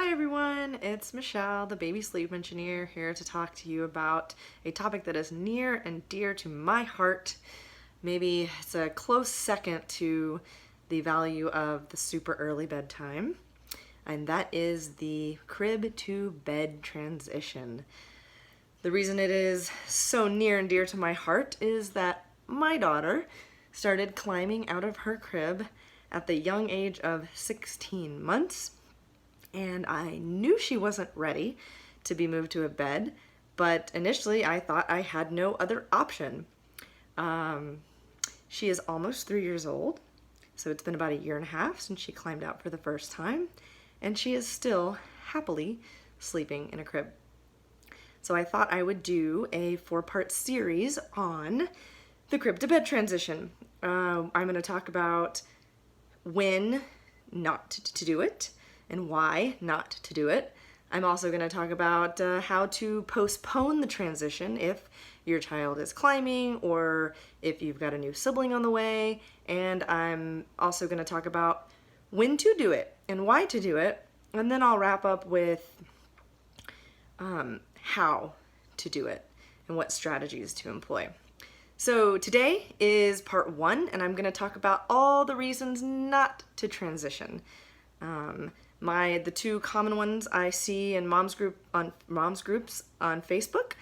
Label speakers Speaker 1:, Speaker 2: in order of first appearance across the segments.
Speaker 1: Hi everyone, it's Michelle, the baby sleep engineer, here to talk to you about a topic that is near and dear to my heart. Maybe it's a close second to the value of the super early bedtime, and that is the crib to bed transition. The reason it is so near and dear to my heart is that my daughter started climbing out of her crib at the young age of 16 months. And I knew she wasn't ready to be moved to a bed, but initially I thought I had no other option. She is almost 3 years old, so it's been about a year and a half since she climbed out for the first time, and she is still happily sleeping in a crib. So I thought I would do a 4-part series on the crib to bed transition. I'm going to talk about when not to do it, and why not to do it. I'm also going to talk about how to postpone the transition if your child is climbing or if you've got a new sibling on the way. And I'm also going to talk about when to do it and why to do it. And then I'll wrap up with how to do it and what strategies to employ. So today is part 1, and I'm going to talk about all the reasons not to transition. The two common ones I see in moms groups on Facebook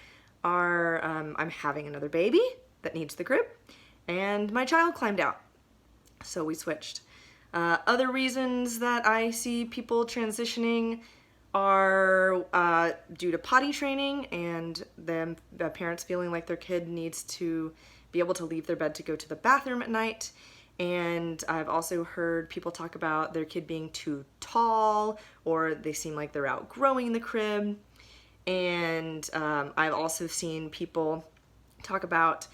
Speaker 1: are I'm having another baby that needs the crib, and my child climbed out, so we switched. Other reasons that I see people transitioning are due to potty training and the parents feeling like their kid needs to be able to leave their bed to go to the bathroom at night. And I've also heard people talk about their kid being too tall, or they seem like they're outgrowing the crib. And I've also seen people talk about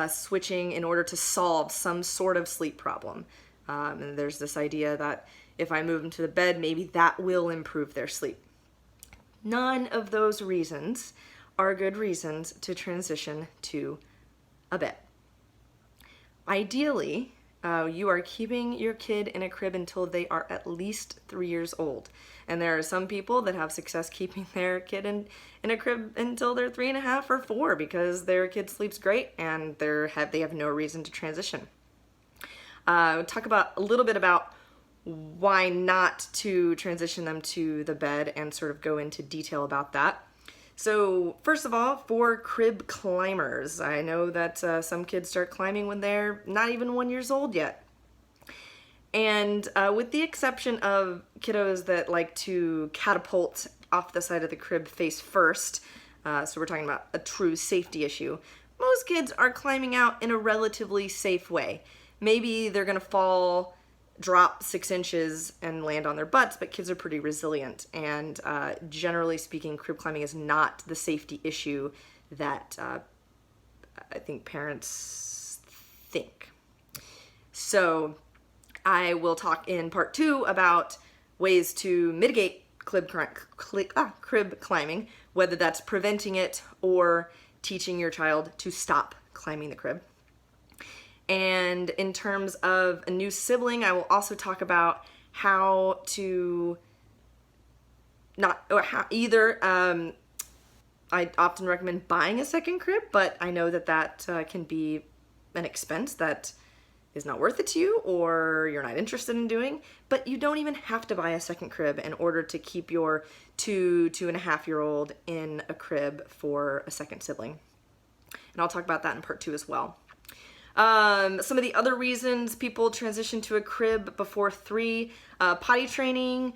Speaker 1: switching in order to solve some sort of sleep problem. And there's this idea that if I move them to the bed, maybe that will improve their sleep. None of those reasons are good reasons to transition to a bed. Ideally, you are keeping your kid in a crib until they are at least 3 years old. And there are some people that have success keeping their kid in a crib until they're 3.5 or 4 because their kid sleeps great and they have no reason to transition. Talk about a little bit about why not to transition them to the bed and sort of go into detail about that. So first of all, for crib climbers, I know that some kids start climbing when they're not even 1 year old yet. And with the exception of kiddos that like to catapult off the side of the crib face first, so we're talking about a true safety issue, most kids are climbing out in a relatively safe way. Maybe they're gonna drop 6 inches and land on their butts, but kids are pretty resilient. And generally speaking, crib climbing is not the safety issue that I think parents think. So I will talk in part 2 about ways to mitigate crib climbing, whether that's preventing it or teaching your child to stop climbing the crib. And in terms of a new sibling, I will also talk about how to I often recommend buying a second crib, but I know that can be an expense that is not worth it to you or you're not interested in doing. But you don't even have to buy a second crib in order to keep your 2.5-year-old in a crib for a second sibling. And I'll talk about that in part 2 as well. Some of the other reasons people transition to a crib before 3, potty training.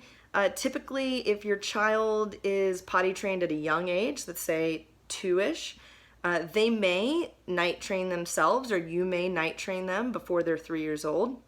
Speaker 1: Typically, if your child is potty trained at a young age, let's say 2-ish, they may night train themselves, or you may night train them before they're 3 years old.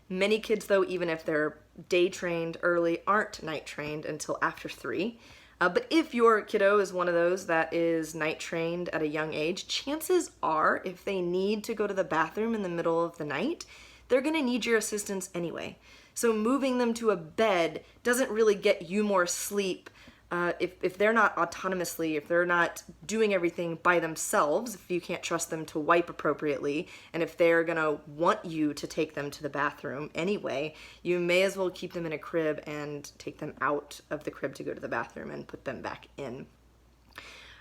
Speaker 1: Many kids, though, even if they're day trained early, aren't night trained until after 3. But if your kiddo is one of those that is night trained at a young age, chances are if they need to go to the bathroom in the middle of the night, they're going to need your assistance anyway. So moving them to a bed doesn't really get you more sleep if they're not autonomously, if they're not doing everything by themselves, if you can't trust them to wipe appropriately, and if they're gonna want you to take them to the bathroom anyway, you may as well keep them in a crib and take them out of the crib to go to the bathroom and put them back in.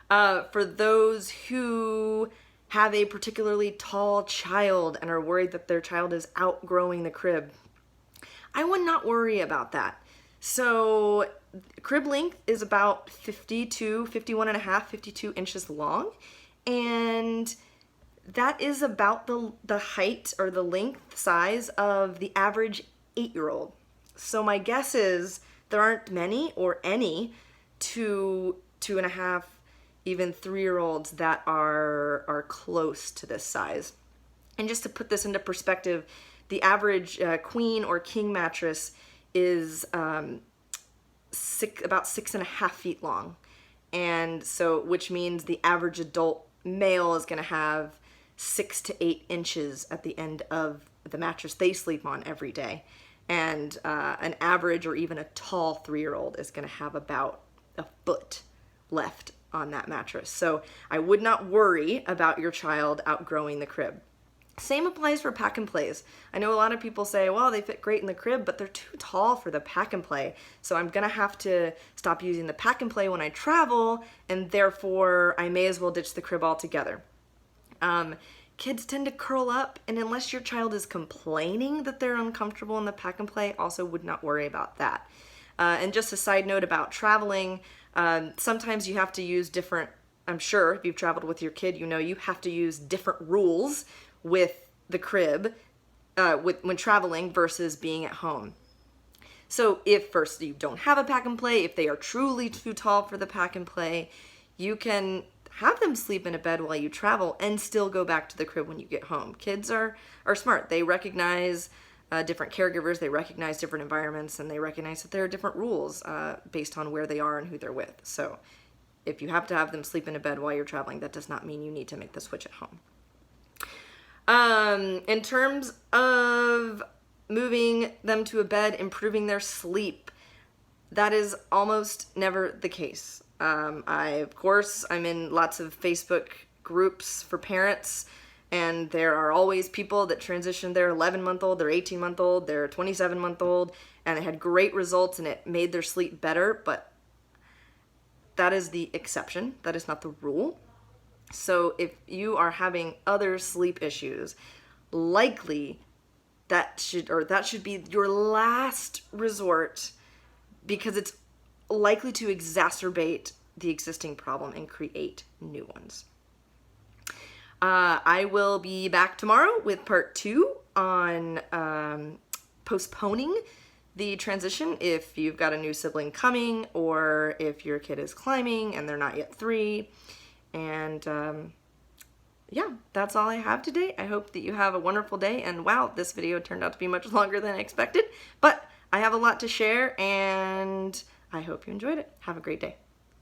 Speaker 1: For those who have a particularly tall child and are worried that their child is outgrowing the crib, I would not worry about that. So crib length is about 51 and a half, 52 inches long. And that is about the height or the length size of the average 8-year-old. So my guess is there aren't many or any 2.5, even 3-year-olds that are close to this size. And just to put this into perspective, the average queen or king mattress is about 6.5 feet long. And so, which means the average adult male is going to have 6 to 8 inches at the end of the mattress they sleep on every day. And an average or even a tall 3-year-old is going to have about a foot left on that mattress. So I would not worry about your child outgrowing the crib. Same applies for pack and plays. I know a lot of people say, well, they fit great in the crib, but they're too tall for the pack and play. So I'm gonna have to stop using the pack and play when I travel, and therefore I may as well ditch the crib altogether. Kids tend to curl up, and unless your child is complaining that they're uncomfortable in the pack and play, also would not worry about that. And just a side note about traveling, sometimes you have to use different, I'm sure if you've traveled with your kid, you know you have to use different rules with the crib when traveling versus being at home. So if first you don't have a pack and play, if they are truly too tall for the pack and play, you can have them sleep in a bed while you travel and still go back to the crib when you get home. Kids are smart. They recognize different caregivers, they recognize different environments, and they recognize that there are different rules based on where they are and who they're with. So if you have to have them sleep in a bed while you're traveling, that does not mean you need to make the switch at home. In terms of moving them to a bed, improving their sleep, that is almost never the case. I'm in lots of Facebook groups for parents, and there are always people that transition their 11-month-old, their 18-month-old, their 27-month-old, and they had great results and it made their sleep better, but that is the exception. That is not the rule. So if you are having other sleep issues, likely that should be your last resort, because it's likely to exacerbate the existing problem and create new ones. I will be back tomorrow with part 2 on postponing the transition if you've got a new sibling coming, or if your kid is climbing and they're not yet 3. And yeah, that's all I have today. I hope that you have a wonderful day. And wow, this video turned out to be much longer than I expected, but I have a lot to share and I hope you enjoyed it. Have a great day.